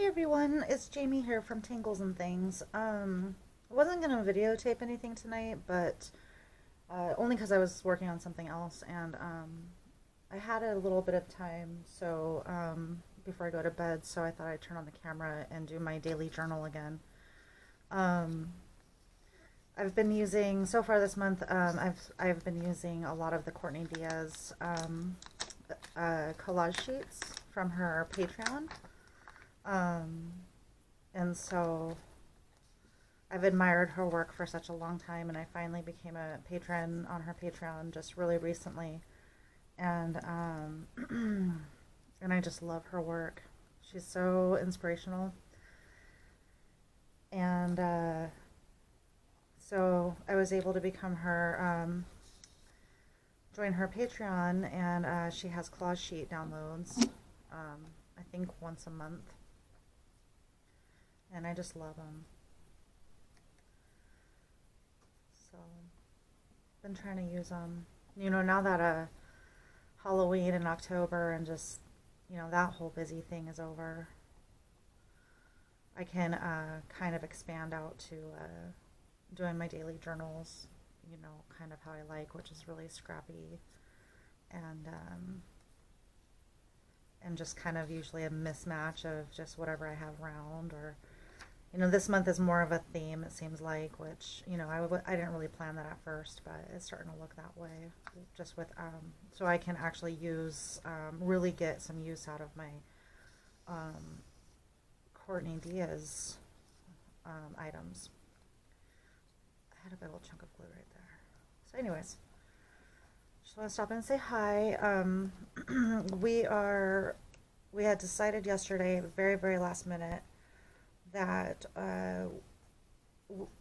everyone, it's Jamie here from Tingles and Things. I wasn't gonna videotape anything tonight, but only because I was working on something else, and I had a little bit of time, so before I go to bed, so I thought I'd turn on the camera and do my daily journal again. Um, I've been using so far this month. I've been using a lot of the Courtney Diaz collage sheets from her Patreon. Um, and so I've admired her work for such a long time, and I finally became a patron on her Patreon just really recently. And and I just love her work. She's so inspirational. And so I was able to become her, join her Patreon, and she has collage sheet downloads, I think once a month. And I just love them. So, been trying to use them. Now that Halloween in October and just, that whole busy thing is over, I can kind of expand out to doing my daily journals, kind of how I like, which is really scrappy and just kind of usually a mismatch of just whatever I have around. Or this month is more of a theme, it seems like, which, I didn't really plan that at first, but it's starting to look that way. Just with, so I can actually use, really get some use out of my Courtney Diaz items. I had a big old chunk of glue right there. So anyways, just want to stop in and say hi. We had decided yesterday, very, very last minute, that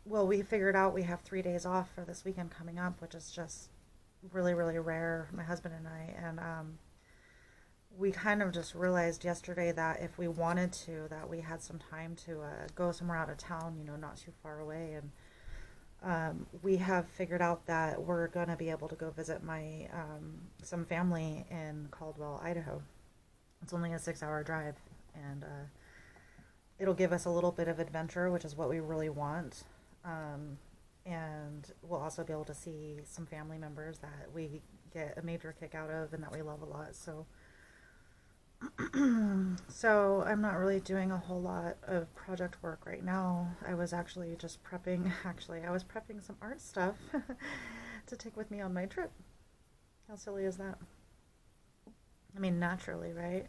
we figured out we have 3 days off for this weekend coming up, which is just really, really rare, my husband and I. And we kind of just realized yesterday that if we wanted to, that we had some time to go somewhere out of town, not too far away. And we have figured out that we're going to be able to go visit my some family in Caldwell, Idaho. It's only a 6-hour drive, and it'll give us a little bit of adventure, which is what we really want. And we'll also be able to see some family members that we get a major kick out of and that we love a lot. So so I'm not really doing a whole lot of project work right now. I was actually just prepping, I was prepping some art stuff to take with me on my trip. How silly is that? I mean, naturally, right?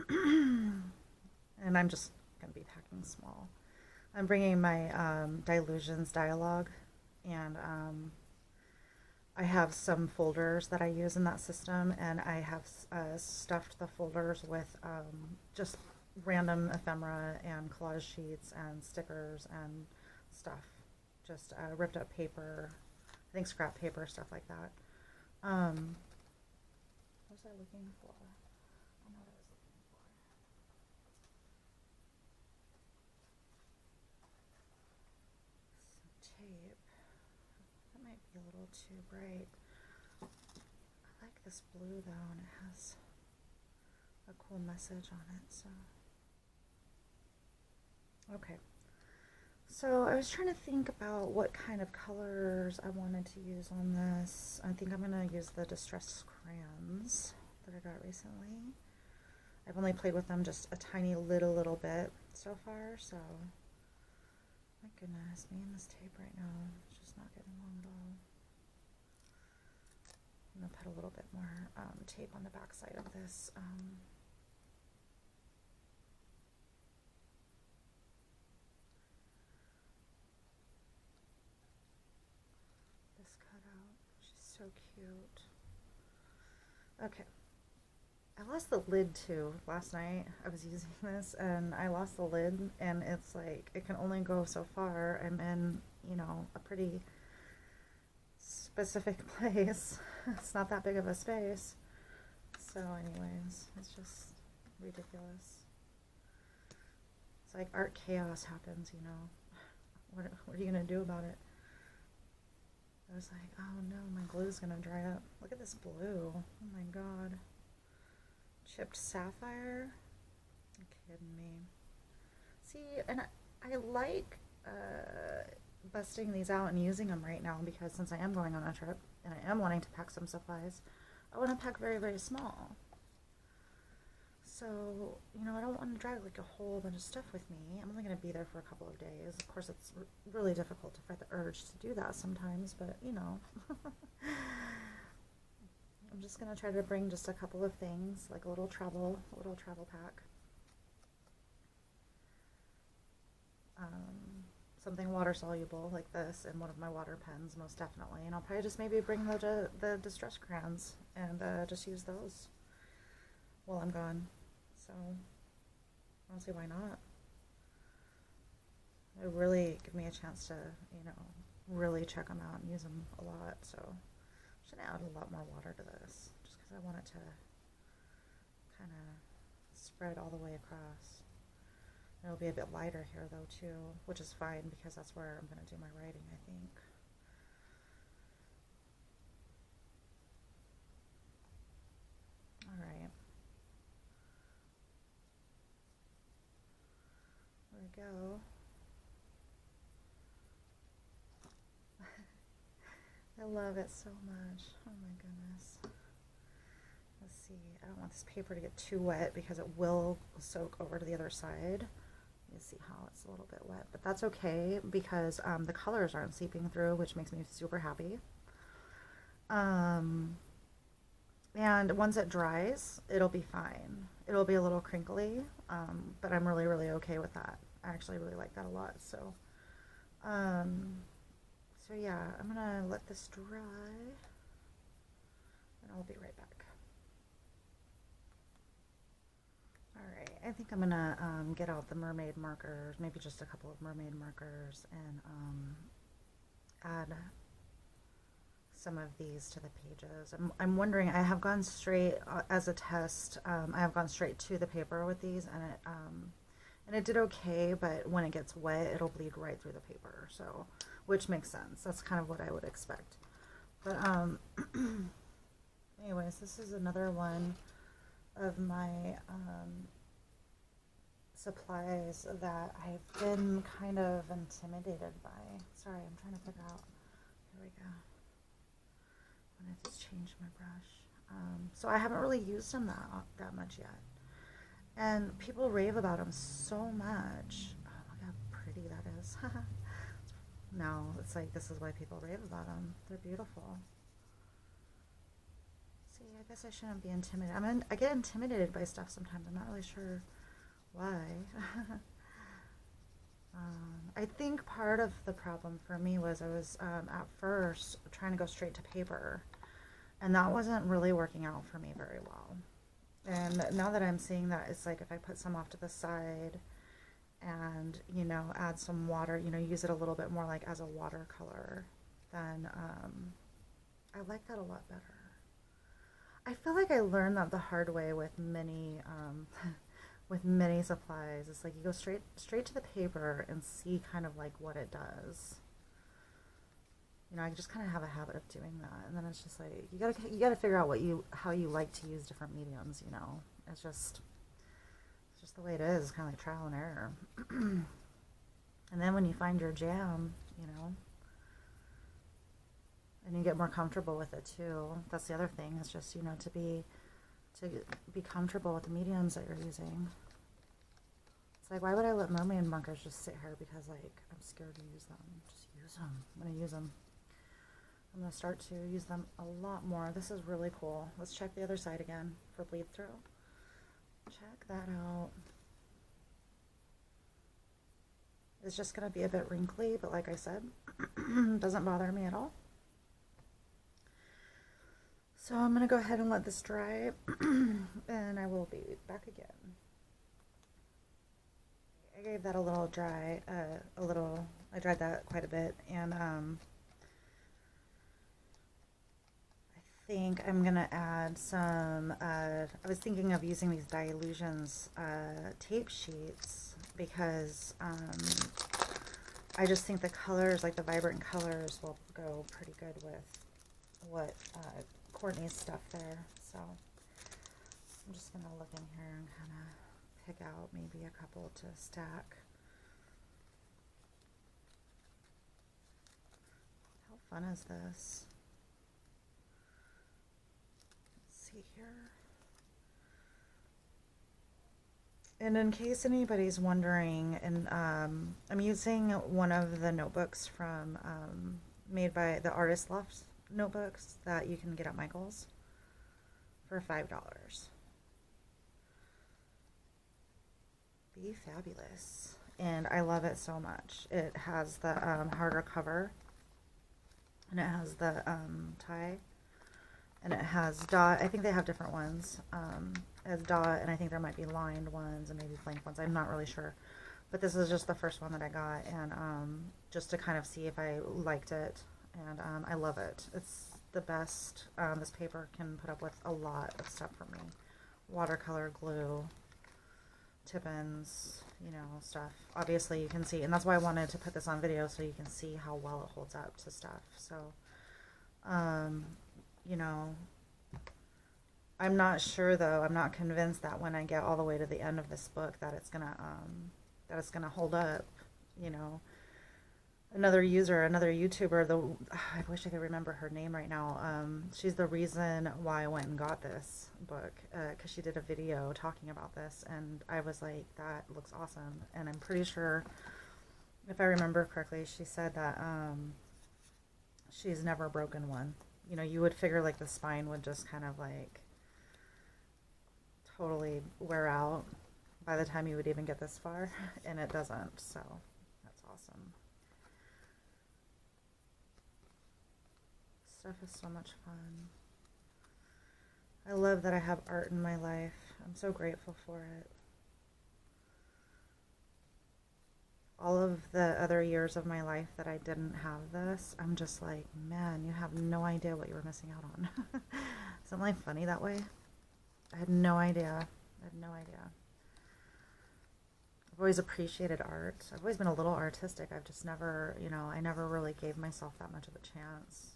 And I'm just going to be packing small. I'm bringing my Delusions dialogue, and I have some folders that I use in that system, and I have stuffed the folders with just random ephemera and collage sheets and stickers and stuff. Just ripped up paper, I think scrap paper, stuff like that. What was I looking for? I know what I was looking for. Some tape. That might be a little too bright. I like this blue though, and it has a cool message on it, so. Okay. So I was trying to think about what kind of colors I wanted to use on this. I think I'm going to use the Distress crayons that I got recently. I've only played with them just a tiny little bit so far, so my goodness, me and this tape right now, it's just not getting along at all. I'm going to put a little bit more tape on the back side of this. This cutout, she's so cute. Okay. I lost the lid too last night. I was using this and I lost the lid, and it's like it can only go so far. I'm in, a pretty specific place. It's not that big of a space. So anyways, it's just ridiculous. It's like art chaos happens, What are you gonna do about it? I was like, oh no, my glue's gonna dry up. Look at this blue. Oh my god. Chipped sapphire? You're kidding me. See, and I like busting these out and using them right now because since I am going on a trip and I am wanting to pack some supplies, I want to pack very, very small. So, I don't want to drag like a whole bunch of stuff with me. I'm only going to be there for a couple of days. Of course, it's really difficult to fight the urge to do that sometimes, but I'm just going to try to bring just a couple of things, like a little travel pack. Something water soluble like this and one of my water pens, most definitely. And I'll probably just maybe bring the distress crayons and just use those while I'm gone. So, I don't see why not. It would really give me a chance to, really check them out and use them a lot. So, I'm just going to add a lot more water to this just because I want it to kind of spread all the way across. It'll be a bit lighter here though too, which is fine because that's where I'm going to do my writing, I think. All right. There we go. I love it so much. Oh my goodness. Let's see. I don't want this paper to get too wet because it will soak over to the other side. You see how it's a little bit wet, but that's okay because the colors aren't seeping through, which makes me super happy. And once it dries, it'll be fine. It'll be a little crinkly, but I'm really, really okay with that. I actually really like that a lot. So yeah, I'm gonna let this dry, and I'll be right back. Alright, I think I'm gonna get out the mermaid markers, maybe just a couple of mermaid markers, and add some of these to the pages. I'm wondering, I have gone straight, as a test, I have gone straight to the paper with these, and it did okay, but when it gets wet, it'll bleed right through the paper, so, which makes sense. That's kind of what I would expect. But, anyways, this is another one of my supplies that I've been kind of intimidated by. Sorry, I'm trying to figure out. Here we go. I'm gonna just change my brush. So I haven't really used them that much yet, and people rave about them so much. Oh, look how pretty that is. No, it's like this is why people rave about them. They're beautiful. See, I guess I shouldn't be intimidated. I get intimidated by stuff sometimes. I'm not really sure why. I think part of the problem for me was I was at first trying to go straight to paper, and that wasn't really working out for me very well. And now that I'm seeing that, it's like if I put some off to the side and, add some water, use it a little bit more like as a watercolor, then I like that a lot better. I feel like I learned that the hard way with many with many supplies. It's like you go straight to the paper and see kind of like what it does. I just kind of have a habit of doing that, and then it's just like you gotta figure out how you like to use different mediums. It's just the way it is. It's kind of like trial and error. And then when you find your jam, and you get more comfortable with it too. That's the other thing. It's just to be comfortable with the mediums that you're using. It's like, why would I let mermaid markers just sit here because like I'm scared to use them? Just use them. I'm gonna use them. I'm gonna start to use them a lot more. This is really cool. Let's check the other side again for bleed through. Check that out. It's just gonna be a bit wrinkly, but like I said, doesn't bother me at all. So I'm going to go ahead and let this dry, and I will be back again. I gave that a little dry, I dried that quite a bit, and I think I'm going to add some, I was thinking of using these Dilutions tape sheets because I just think the colors, like the vibrant colors, will go pretty good with what Courtney's stuff there. So I'm just gonna look in here and kind of pick out maybe a couple to stack. fun is this? Let's see here. And in case anybody's wondering, and I'm using one of the notebooks from made by the Artist Loft notebooks that you can get at Michael's for $5. Be fabulous. And I love it so much. It has the harder cover, and it has the tie, and it has dot. I think they have different ones. It has dot, and I think there might be lined ones and maybe blank ones. I'm not really sure. But this is just the first one that I got, and just to kind of see if I liked it. And I love it. It's the best. This paper can put up with a lot of stuff for me. Watercolor, glue, tip-ins, you know, stuff. Obviously you can see, and that's why I wanted to put this on video, so you can see how well it holds up to stuff. So you know, I'm not sure though, I'm not convinced that when I get all the way to the end of this book that it's gonna hold up, you know. Another user, another YouTuber, I wish I could remember her name right now. She's the reason why I went and got this book, because she did a video talking about this, and I was like, that looks awesome. And I'm pretty sure, if I remember correctly, she said that she's never broken one. You know, you would figure like the spine would just kind of like totally wear out by the time you would even get this far, and it doesn't, so that's awesome. Stuff is so much fun. I love that I have art in my life. I'm so grateful for it. All of the other years of my life that I didn't have this, I'm just like, man, you have no idea what you were missing out on. Isn't life funny that way? I had no idea. I had no idea. I've always appreciated art. I've always been a little artistic. I've just never, you know, I never really gave myself that much of a chance.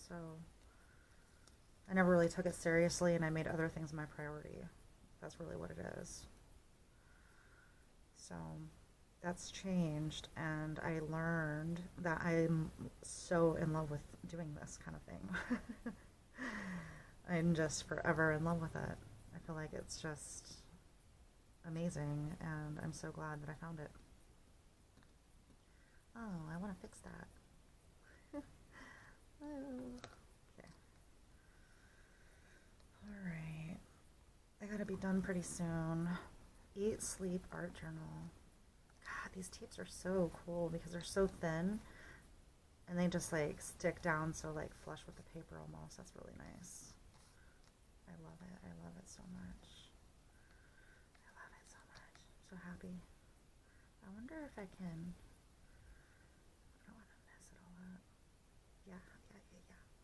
So I never really took it seriously, and I made other things my priority. That's really what it is. So that's changed, and I learned that I'm so in love with doing this kind of thing. I'm just forever in love with it. I feel like it's just amazing, and I'm so glad that I found it. Oh, I want to fix that. Okay. Alright. I gotta be done pretty soon. Eat, sleep, art journal. God, these tapes are so cool because they're so thin, and they just like stick down so like flush with the paper almost. That's really nice. I love it. I love it so much. I love it so much. I'm so happy. I wonder if I can. I don't want to mess it all up. Yeah.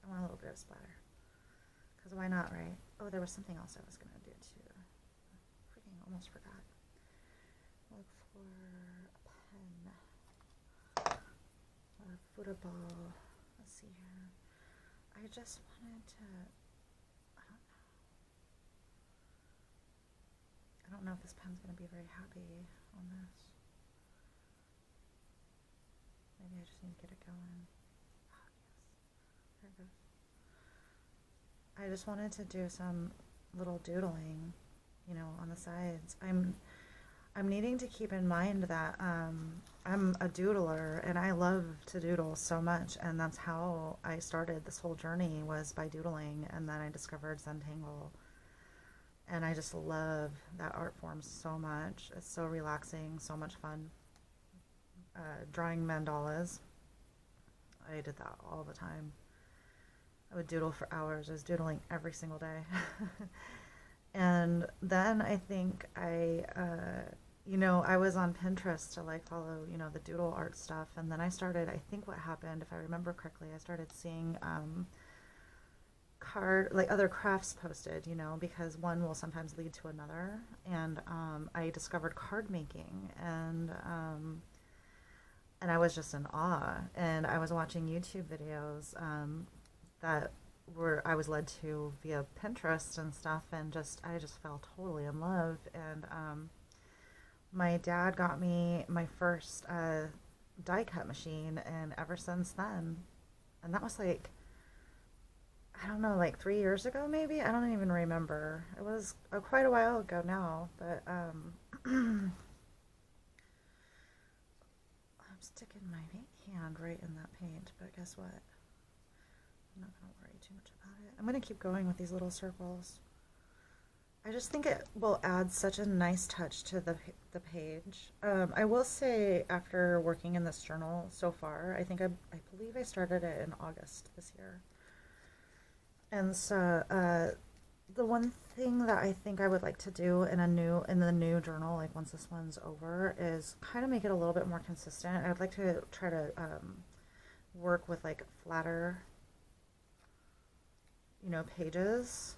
I want a little bit of splatter. Because why not, right? Oh, there was something else I was going to do too. Freaking almost forgot. Look for a pen. Or a football. Let's see here. I just wanted to, I don't know if this pen's going to be very happy on this. Maybe I just need to get it going. Oh, yes. There it goes. I just wanted to do some little doodling, you know, on the sides. I'm needing to keep in mind that I'm a doodler, and I love to doodle so much, and that's how I started this whole journey, was by doodling, and then I discovered Zentangle, and I just love that art form so much. It's so relaxing, so much fun. Drawing mandalas, I did that all the time. I would doodle for hours. I was doodling every single day. And then I think you know, I was on Pinterest to like follow, you know, the doodle art stuff. And then I started, I think what happened, if I remember correctly, I started seeing like other crafts posted, you know, because one will sometimes lead to another. And I discovered card making, and I was just in awe. And I was watching YouTube videos that I was led to via Pinterest and stuff, and I just fell totally in love. And my dad got me my first die cut machine, and ever since then, And that was like, I don't know, like 3 years ago, maybe? I don't even remember. It was quite a while ago now, but I'm sticking my hand right in that paint, but guess what? I'm not going to worry too much about it. I'm going to keep going with these little circles. I just think it will add such a nice touch to the page. I will say, after working in this journal so far, I believe I started it in August this year. And so the one thing that I think I would like to do in the new journal, like once this one's over, is kind of make it a little bit more consistent. I'd like to try to work with like flatter, pages.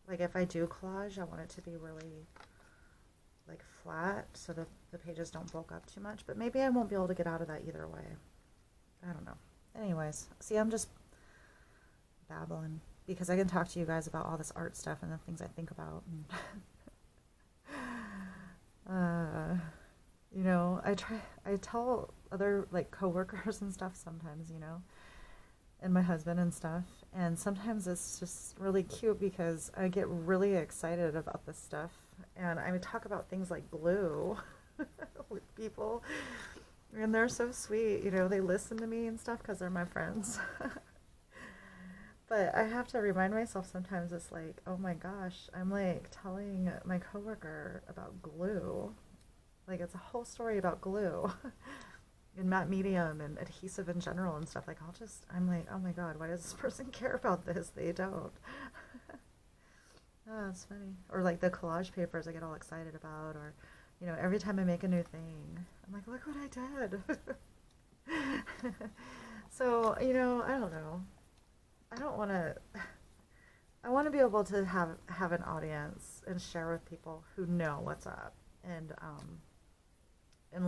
Like if I do collage, I want it to be really like flat so that the pages don't bulk up too much. But maybe I won't be able to get out of that either way. I don't know. Anyways, see, I'm just babbling because I can talk to you guys about all this art stuff and the things I think about. And I tell other like coworkers and stuff sometimes, and my husband and stuff, and sometimes it's just really cute because I get really excited about this stuff, and I would talk about things like glue with people, and they're so sweet, they listen to me and stuff because they're my friends. But I have to remind myself sometimes, it's like, oh my gosh, I'm like telling my coworker about glue. Like it's a whole story about glue and matte medium and adhesive in general and stuff. Like I'm like, oh my God, why does this person care about this? They don't. Oh, it's funny. Or like the collage papers I get all excited about, or, every time I make a new thing, I'm like, look what I did. So, I don't know. I want to be able to have an audience and share with people who know what's up and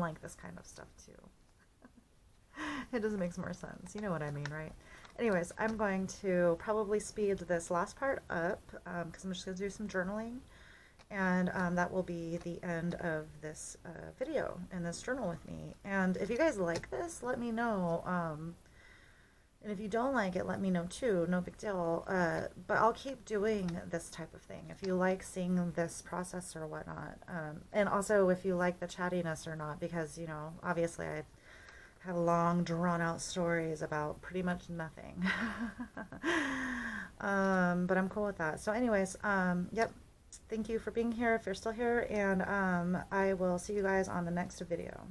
like this kind of stuff too. It just makes more sense. You know what I mean, right? Anyways, I'm going to probably speed this last part up because I'm just going to do some journaling. And that will be the end of this video in this journal with me. And if you guys like this, let me know. And if you don't like it, let me know too. No big deal. But I'll keep doing this type of thing. If you like seeing this process or whatnot. And also if you like the chattiness or not. Because, obviously I have long, drawn-out stories about pretty much nothing. But I'm cool with that. So anyways, yep. Thank you for being here if you're still here. And I will see you guys on the next video.